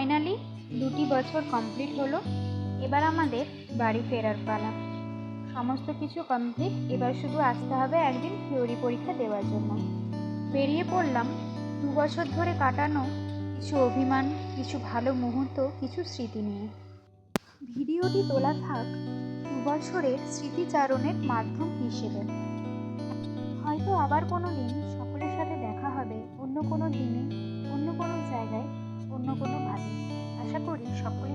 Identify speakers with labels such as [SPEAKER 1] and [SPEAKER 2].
[SPEAKER 1] Finally 2টি বছর complete হলো। এবার আমাদের বাড়ি ফেরার পালা। সমস্ত কিছু কমপ্লিট, এবার শুধু আসতে হবে একদিন থিওরি পরীক্ষা দেওয়ার জন্য। বেরিয়ে পড়লাম 2 বছর ধরে কাটানো কিছু অভিমান, কিছু ভালো মুহূর্ত, কিছু স্মৃতি নিয়ে। ভিডিওটি তোলা থাক 2 বছরের স্মৃতিচারণের মাধ্যম হিসেবে। হয়তো আবার কোনো দিন সকলের সাথে দেখা হবে, অন্য কোনো দিনে, অন্য কোনো জায়গায়, অন্য কোনোভাবে। আশা করি সকলে